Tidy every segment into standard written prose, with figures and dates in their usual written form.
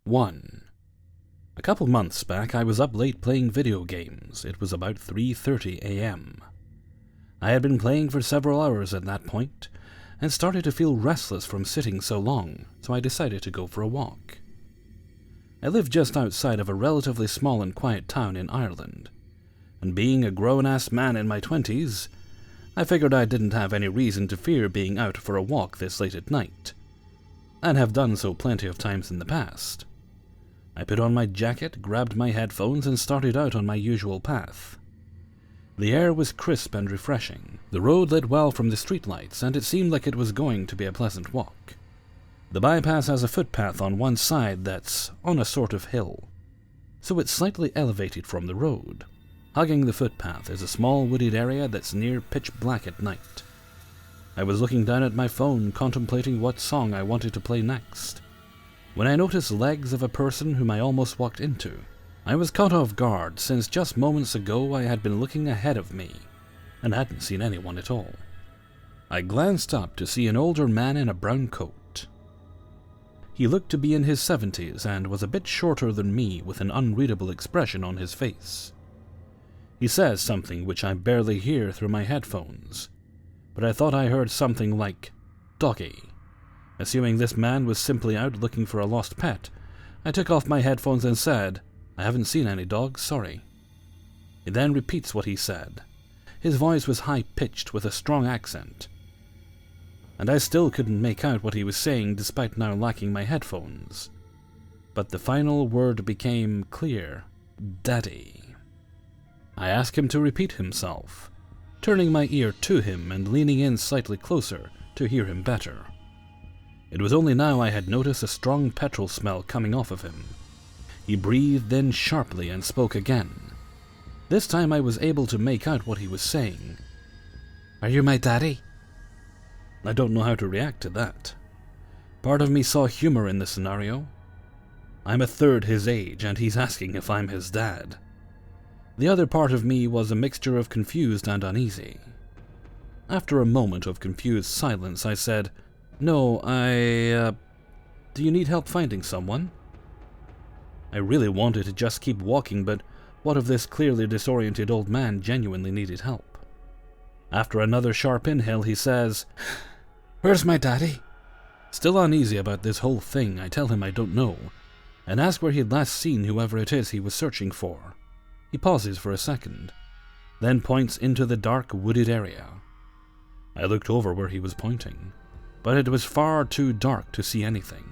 1. A couple months back, I was up late playing video games. It was about 3:30 a.m. I had been playing for several hours at that point, and started to feel restless from sitting so long, so I decided to go for a walk. I live just outside of a relatively small and quiet town in Ireland, and being a grown-ass man in my 20s, I figured I didn't have any reason to fear being out for a walk this late at night, and have done so plenty of times in the past. I put on my jacket, grabbed my headphones, and started out on my usual path. The air was crisp and refreshing. The road lit well from the streetlights, and it seemed like it was going to be a pleasant walk. The bypass has a footpath on one side that's on a sort of hill, so it's slightly elevated from the road. Hugging the footpath is a small wooded area that's near pitch black at night. I was looking down at my phone, contemplating what song I wanted to play next, when I noticed legs of a person whom I almost walked into. I was caught off guard, since just moments ago I had been looking ahead of me, and hadn't seen anyone at all. I glanced up to see an older man in a brown coat. He looked to be in his 70s, and was a bit shorter than me, with an unreadable expression on his face. He says something which I barely hear through my headphones, but I thought I heard something like, "doggy." Assuming this man was simply out looking for a lost pet, I took off my headphones and said, "I haven't seen any dogs, sorry." He then repeats what he said. His voice was high-pitched with a strong accent, and I still couldn't make out what he was saying despite now lacking my headphones. But the final word became clear: "Daddy." I asked him to repeat himself, turning my ear to him and leaning in slightly closer to hear him better. It was only now I had noticed a strong petrol smell coming off of him. He breathed in sharply and spoke again. This time I was able to make out what he was saying. "Are you my daddy?" I don't know how to react to that. Part of me saw humor in the scenario. I'm a third his age, and he's asking if I'm his dad. The other part of me was a mixture of confused and uneasy. After a moment of confused silence, I said, "No, do you need help finding someone?" I really wanted to just keep walking, but what if this clearly disoriented old man genuinely needed help? After another sharp inhale, he says, "Where's my daddy?" Still uneasy about this whole thing, I tell him I don't know, and ask where he'd last seen whoever it is he was searching for. He pauses for a second, then points into the dark, wooded area. I looked over where he was pointing, but it was far too dark to see anything.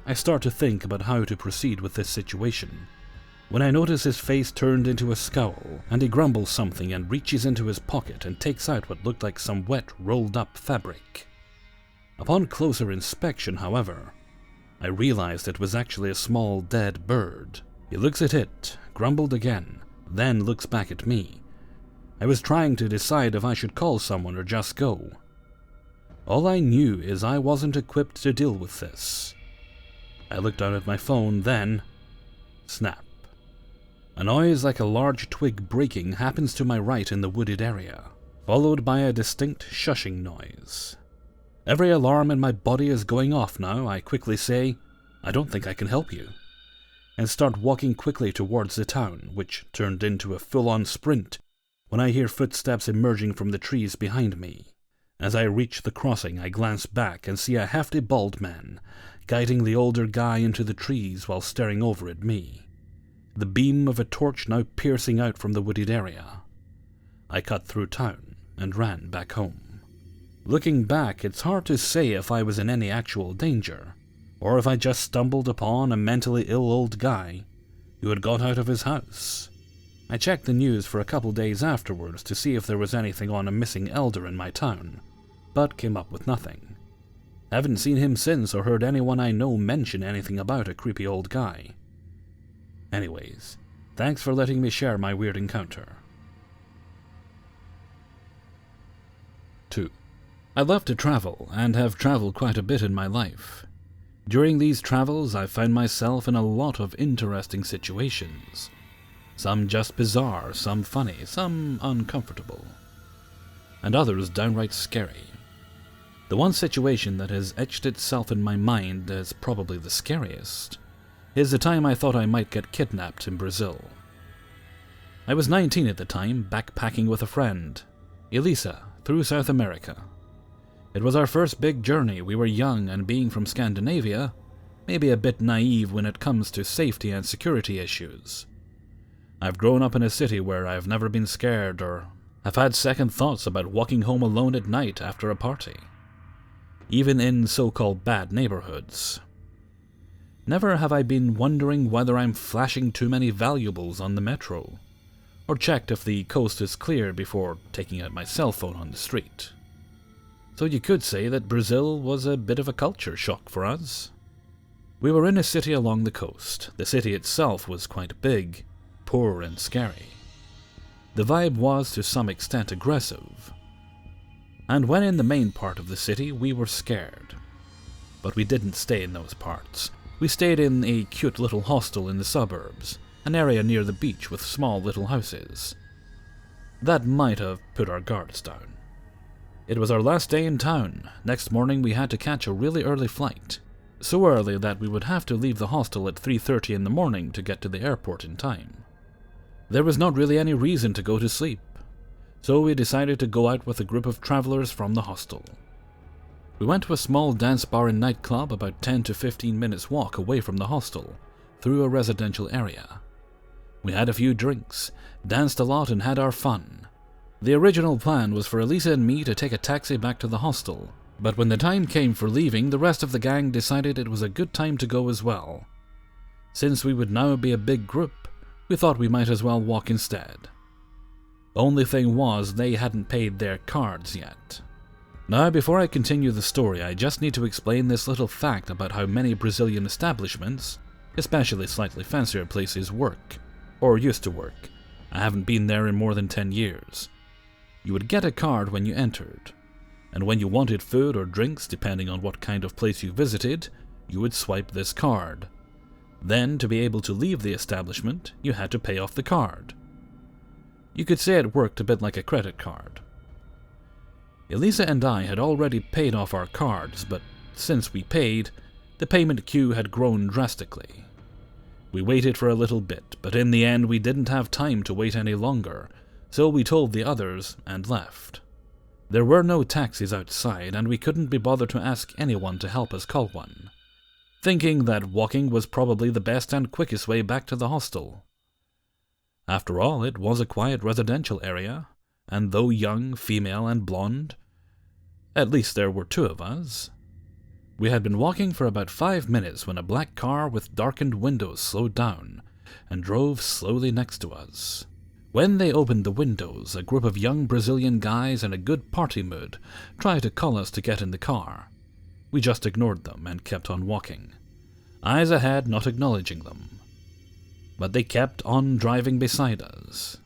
I start to think about how to proceed with this situation, when I notice his face turned into a scowl, and he grumbles something and reaches into his pocket and takes out what looked like some wet, rolled-up fabric. Upon closer inspection, however, I realized it was actually a small, dead bird. He looks at it, grumbled again, then looks back at me. I was trying to decide if I should call someone or just go. All I knew is I wasn't equipped to deal with this. I looked down at my phone, then snap. A noise like a large twig breaking happens to my right in the wooded area, followed by a distinct shushing noise. Every alarm in my body is going off now. I quickly say, "I don't think I can help you," and start walking quickly towards the town, which turned into a full-on sprint when I hear footsteps emerging from the trees behind me. As I reach the crossing, I glance back and see a hefty bald man guiding the older guy into the trees while staring over at me, the beam of a torch now piercing out from the wooded area. I cut through town and ran back home. Looking back, it's hard to say if I was in any actual danger, or if I just stumbled upon a mentally ill old guy who had got out of his house. I checked the news for a couple days afterwards to see if there was anything on a missing elder in my town, but came up with nothing. Haven't seen him since or heard anyone I know mention anything about a creepy old guy. Anyways, thanks for letting me share my weird encounter. 2. I love to travel, and have traveled quite a bit in my life. During these travels, I found myself in a lot of interesting situations. Some just bizarre, some funny, some uncomfortable, and others downright scary. The one situation that has etched itself in my mind as probably the scariest is the time I thought I might get kidnapped in Brazil. I was 19 at the time, backpacking with a friend, Elisa, through South America. It was our first big journey. We were young, and being from Scandinavia, maybe a bit naive when it comes to safety and security issues. I've grown up in a city where I've never been scared or have had second thoughts about walking home alone at night after a party, even in so-called bad neighborhoods. Never have I been wondering whether I'm flashing too many valuables on the metro, or checked if the coast is clear before taking out my cell phone on the street. So you could say that Brazil was a bit of a culture shock for us. We were in a city along the coast. The city itself was quite big, poor and scary. The vibe was to some extent aggressive. And when in the main part of the city, we were scared. But we didn't stay in those parts. We stayed in a cute little hostel in the suburbs, an area near the beach with small little houses. That might have put our guards down. It was our last day in town. Next morning we had to catch a really early flight. So early that we would have to leave the hostel at 3:30 in the morning to get to the airport in time. There was not really any reason to go to sleep, so we decided to go out with a group of travelers from the hostel. We went to a small dance bar and nightclub about 10 to 15 minutes walk away from the hostel, through a residential area. We had a few drinks, danced a lot and had our fun. The original plan was for Elisa and me to take a taxi back to the hostel, but when the time came for leaving, the rest of the gang decided it was a good time to go as well. Since we would now be a big group, we thought we might as well walk instead. Only thing was, they hadn't paid their cards yet. Now, before I continue the story, I just need to explain this little fact about how many Brazilian establishments, especially slightly fancier places, work, or used to work. I haven't been there in more than 10 years. You would get a card when you entered, and when you wanted food or drinks, depending on what kind of place you visited, you would swipe this card. Then, to be able to leave the establishment, you had to pay off the card. You could say it worked a bit like a credit card. Elisa and I had already paid off our cards, but since we paid, the payment queue had grown drastically. We waited for a little bit, but in the end we didn't have time to wait any longer, so we told the others and left. There were no taxis outside, and we couldn't be bothered to ask anyone to help us call one, thinking that walking was probably the best and quickest way back to the hostel. After all, it was a quiet residential area, and though young, female, and blonde, at least there were 2 of us. We had been walking for about 5 minutes when a black car with darkened windows slowed down and drove slowly next to us. When they opened the windows, a group of young Brazilian guys in a good party mood tried to call us to get in the car. We just ignored them and kept on walking, eyes ahead, not acknowledging them. But they kept on driving beside us.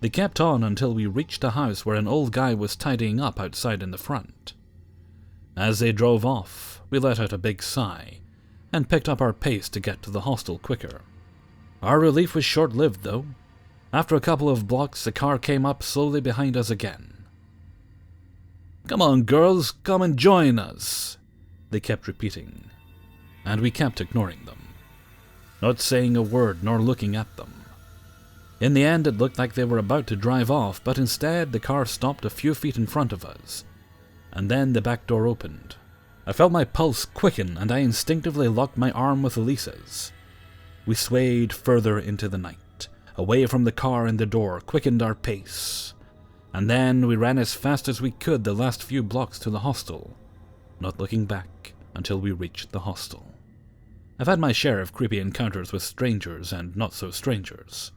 They kept on until we reached a house where an old guy was tidying up outside in the front. As they drove off, we let out a big sigh and picked up our pace to get to the hostel quicker. Our relief was short-lived, though. After a couple of blocks, the car came up slowly behind us again. "Come on, girls, come and join us," they kept repeating, and we kept ignoring them, not saying a word nor looking at them. In the end, it looked like they were about to drive off, but instead the car stopped a few feet in front of us, and then the back door opened. I felt my pulse quicken, and I instinctively locked my arm with Elisa's. We swayed further into the night, away from the car and the door, quickened our pace, and then we ran as fast as we could the last few blocks to the hostel, not looking back until we reached the hostel. I've had my share of creepy encounters with strangers and not-so-strangers,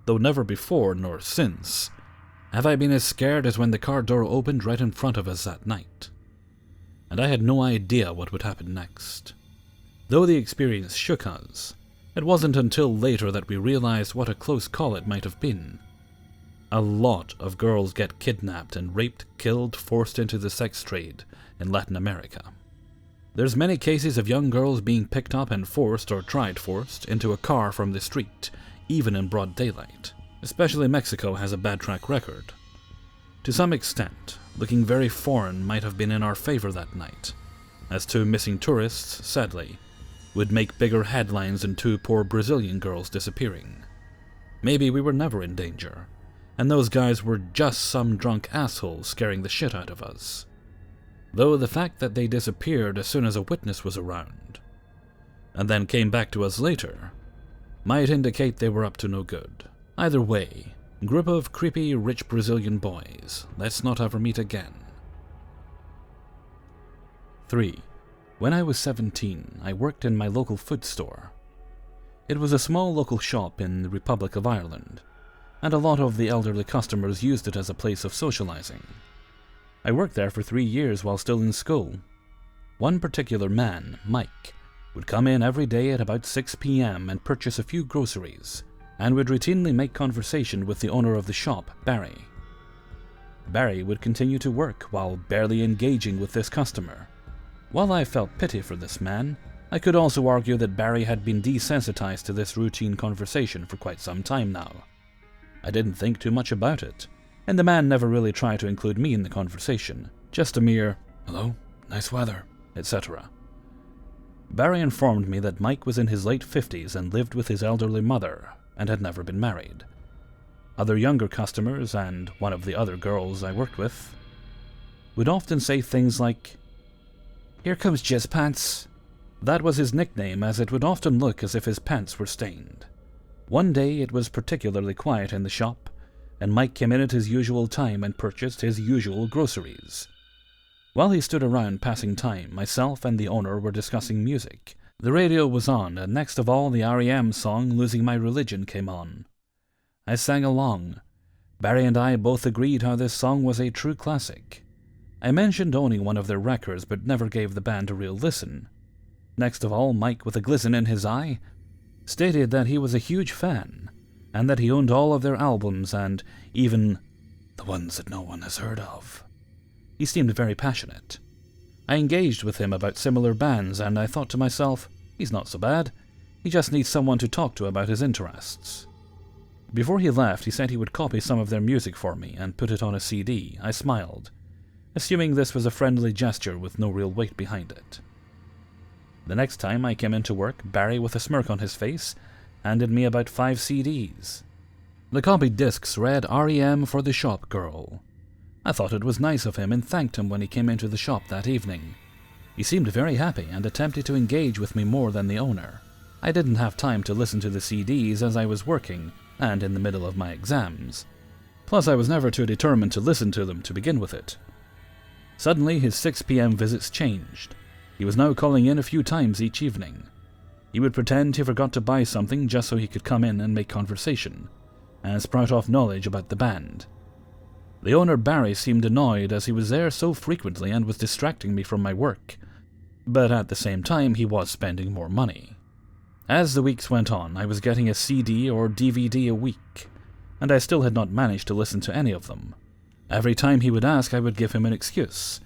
though never before nor since have I been as scared as when the car door opened right in front of us that night, and I had no idea what would happen next. Though the experience shook us, it wasn't until later that we realized what a close call it might have been. A lot of girls get kidnapped and raped, killed, forced into the sex trade in Latin America. There's many cases of young girls being picked up and forced or tried forced into a car from the street, even in broad daylight. Especially Mexico has a bad track record. To some extent, looking very foreign might have been in our favor that night, as 2 missing tourists, sadly, would make bigger headlines than two poor Brazilian girls disappearing. Maybe we were never in danger, and those guys were just some drunk assholes scaring the shit out of us. Though the fact that they disappeared as soon as a witness was around, and then came back to us later, might indicate they were up to no good. Either way, group of creepy rich Brazilian boys, let's not ever meet again. 3. When I was 17, I worked in my local food store. It was a small local shop in the Republic of Ireland, and a lot of the elderly customers used it as a place of socializing. I worked there for 3 years while still in school. One particular man, Mike, would come in every day at about 6 p.m. and purchase a few groceries, and would routinely make conversation with the owner of the shop, Barry. Barry would continue to work while barely engaging with this customer. While I felt pity for this man, I could also argue that Barry had been desensitized to this routine conversation for quite some time now. I didn't think too much about it, and the man never really tried to include me in the conversation, just a mere, "Hello, nice weather," etc. Barry informed me that Mike was in his late 50s and lived with his elderly mother, and had never been married. Other younger customers, and one of the other girls I worked with, would often say things like, "Here comes Jizz Pants." That was his nickname, as it would often look as if his pants were stained. One day it was particularly quiet in the shop, and Mike came in at his usual time and purchased his usual groceries. While he stood around passing time, myself and the owner were discussing music. The radio was on, and next of all the R.E.M. song "Losing My Religion" came on. I sang along. Barry and I both agreed how this song was a true classic. I mentioned owning one of their records, but never gave the band a real listen. Next of all, Mike, with a glisten in his eye, stated that he was a huge fan, and that he owned all of their albums, and even the ones that no one has heard of. He seemed very passionate. I engaged with him about similar bands, and I thought to myself, he's not so bad. He just needs someone to talk to about his interests. Before he left, he said he would copy some of their music for me and put it on a CD. I smiled, assuming this was a friendly gesture with no real weight behind it. The next time I came into work, Barry, with a smirk on his face, handed me about 5 CDs. The copied discs read "R.E.M. for the Shop Girl." I thought it was nice of him and thanked him when he came into the shop that evening. He seemed very happy and attempted to engage with me more than the owner. I didn't have time to listen to the CDs as I was working and in the middle of my exams. Plus, I was never too determined to listen to them to begin with it. Suddenly, his 6 p.m. visits changed. He was now calling in a few times each evening. He would pretend he forgot to buy something just so he could come in and make conversation, and sprout off knowledge about the band. The owner, Barry, seemed annoyed as he was there so frequently and was distracting me from my work, but at the same time he was spending more money. As the weeks went on, I was getting a CD or DVD a week, and I still had not managed to listen to any of them. Every time he would ask, I would give him an excuse,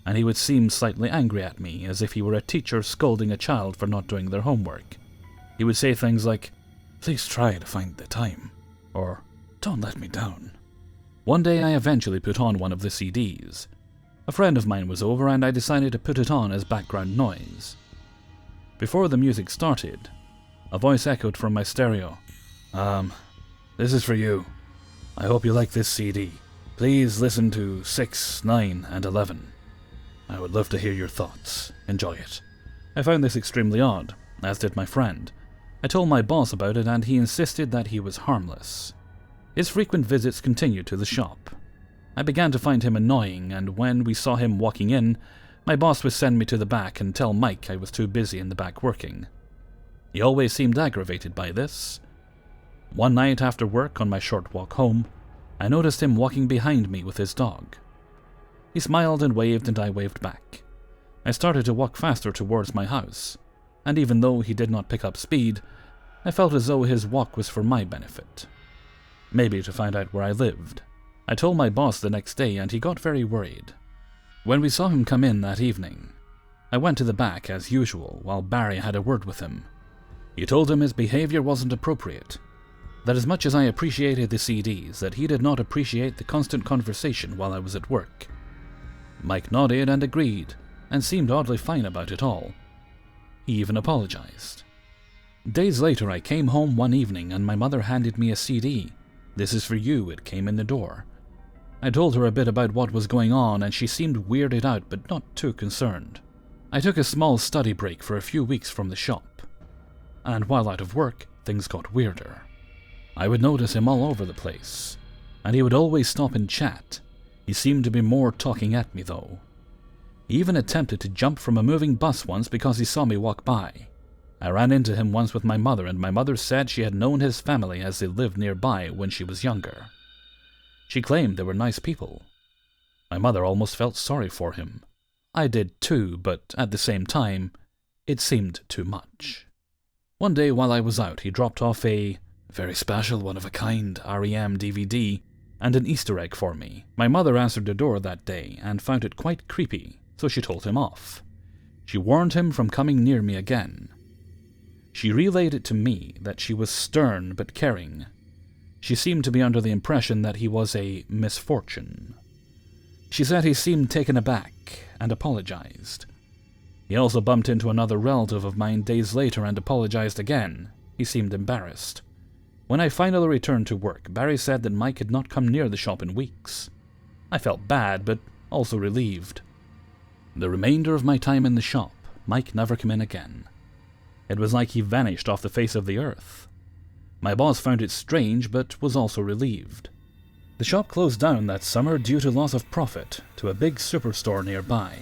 and he would seem slightly angry at me, as if he were a teacher scolding a child for not doing their homework. He would say things like, "Please try to find the time," or "Don't let me down." One day I eventually put on one of the CDs. A friend of mine was over and I decided to put it on as background noise. Before the music started, a voice echoed from my stereo. This is for you. I hope you like this CD. Please listen to 6, 9, and 11. I would love to hear your thoughts. Enjoy it." I found this extremely odd, as did my friend. I told my boss about it and he insisted that he was harmless. His frequent visits continued to the shop. I began to find him annoying, and when we saw him walking in, my boss would send me to the back and tell Mike I was too busy in the back working. He always seemed aggravated by this. One night after work, on my short walk home, I noticed him walking behind me with his dog. He smiled and I waved back. I started to walk faster towards my house, and even though he did not pick up speed, I felt as though his walk was for my benefit. Maybe to find out where I lived. I told my boss the next day and he got very worried. When we saw him come in that evening, I went to the back as usual while Barry had a word with him. He told him his behavior wasn't appropriate, that as much as I appreciated the CDs, that he did not appreciate the constant conversation while I was at work. Mike nodded and agreed, and seemed oddly fine about it all. He even apologized. Days later, I came home one evening and my mother handed me a CD. "This is for you," it came in the door. I told her a bit about what was going on and she seemed weirded out but not too concerned. I took a small study break for a few weeks from the shop. And while out of work, things got weirder. I would notice him all over the place, and he would always stop and chat. He seemed to be more talking at me though. He even attempted to jump from a moving bus once because he saw me walk by. I ran into him once with my mother, and my mother said she had known his family as they lived nearby when she was younger. She claimed they were nice people. My mother almost felt sorry for him. I did too, but at the same time, it seemed too much. One day while I was out, he dropped off a very special, one-of-a-kind REM DVD and an Easter egg for me. My mother answered the door that day and found it quite creepy, so she told him off. She warned him from coming near me again. She relayed it to me that she was stern but caring. She seemed to be under the impression that he was a misfortune. She said he seemed taken aback and apologized. He also bumped into another relative of mine days later and apologized again. He seemed embarrassed. When I finally returned to work, Barry said that Mike had not come near the shop in weeks. I felt bad, but also relieved. The remainder of my time in the shop, Mike never came in again. It was like he vanished off the face of the earth. My boss found it strange, but was also relieved. The shop closed down that summer due to loss of profit to a big superstore nearby.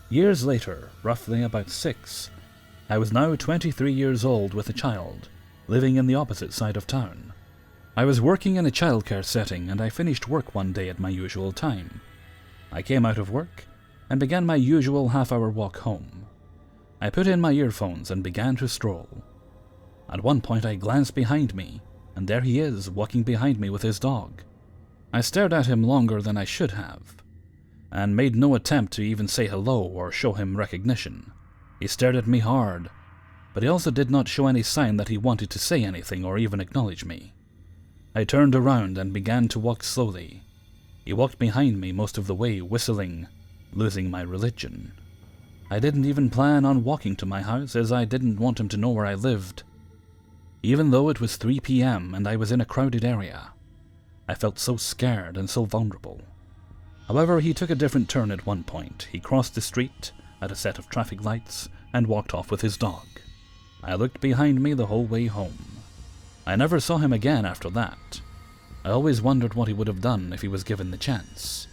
Years later, roughly about 6, I was now 23 years old with a child, living in the opposite side of town. I was working in a childcare setting and I finished work one day at my usual time. I came out of work and began my usual half-hour walk home. I put in my earphones and began to stroll. At one point I glanced behind me, and there he is, walking behind me with his dog. I stared at him longer than I should have, and made no attempt to even say hello or show him recognition. He stared at me hard, but he also did not show any sign that he wanted to say anything or even acknowledge me. I turned around and began to walk slowly. He walked behind me most of the way, whistling, losing my religion. I didn't even plan on walking to my house, as I didn't want him to know where I lived. Even though it was 3 p.m. and I was in a crowded area, I felt so scared and so vulnerable. However, he took a different turn at one point. He crossed the street at a set of traffic lights and walked off with his dog. I looked behind me the whole way home. I never saw him again after that. I always wondered what he would have done if he was given the chance.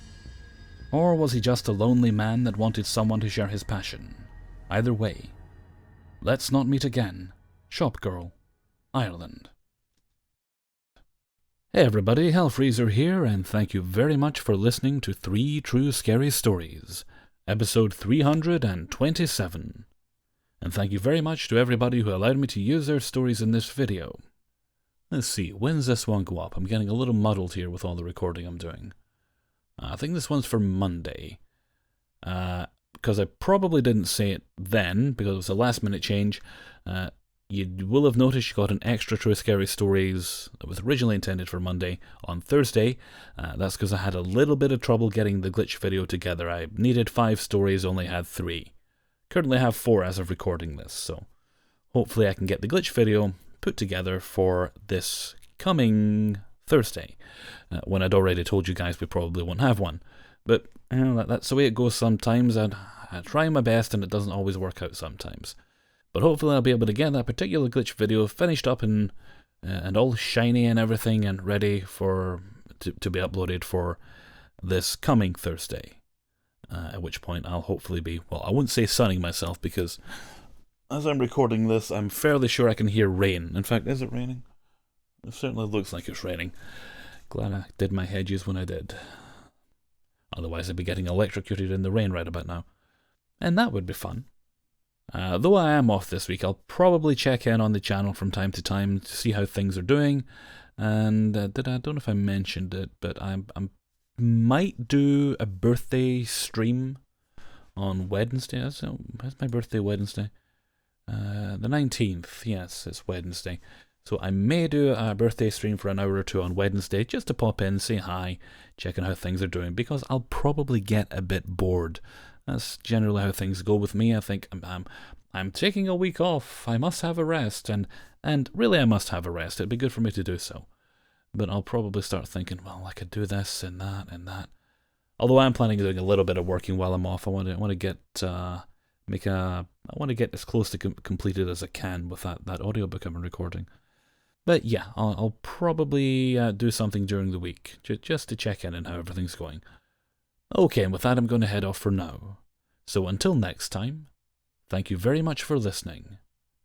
Or was he just a lonely man that wanted someone to share his passion? Either way, let's not meet again. Shop Girl, Ireland. Hey everybody, Hellfreezer here, and thank you very much for listening to 3 True Scary Stories, episode 327. And thank you very much to everybody who allowed me to use their stories in this video. Let's see, when's this one go up? I'm getting a little muddled here with all the recording I'm doing. I think this one's for Monday. Because I probably didn't say it then, because it was a last minute change. You will have noticed you got an extra True Scary Stories that was originally intended for Monday on Thursday. That's because I had a little bit of trouble getting the glitch video together. I needed 5 stories, only had 3. Currently have 4 as of recording this, so hopefully I can get the glitch video put together for this coming Thursday, when I'd already told you guys we probably won't have one. But that's the way it goes sometimes. I try my best and it doesn't always work out sometimes. But hopefully I'll be able to get that particular glitch video finished up and all shiny and everything and ready for to be uploaded for this coming Thursday. At which point I'll hopefully be, well, I wouldn't say sunning myself because as I'm recording this, I'm fairly sure I can hear rain. In fact, is it raining? It certainly looks like it's raining. Glad I did my hedges when I did. Otherwise I'd be getting electrocuted in the rain right about now. And that would be fun. Though I am off this week, I'll probably check in on the channel from time to time to see how things are doing. And I don't know if I mentioned it, but I might do a birthday stream on Wednesday. Is my birthday Wednesday? The 19th, yes, it's Wednesday. So I may do a birthday stream for an hour or 2 on Wednesday, just to pop in, say hi, check on how things are doing, because I'll probably get a bit bored. That's generally how things go with me. I think I'm taking a week off. I must have a rest, and really I must have a rest. It'd be good for me to do so. But I'll probably start thinking, well, I could do this and that and that. Although I'm planning on doing a little bit of working while I'm off. I want to get I want to get as close to completed as I can with that audiobook I'm recording. But yeah, I'll probably do something during the week, just to check in on how everything's going. Okay, and with that I'm going to head off for now. So until next time, thank you very much for listening,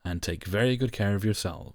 and take very good care of yourself.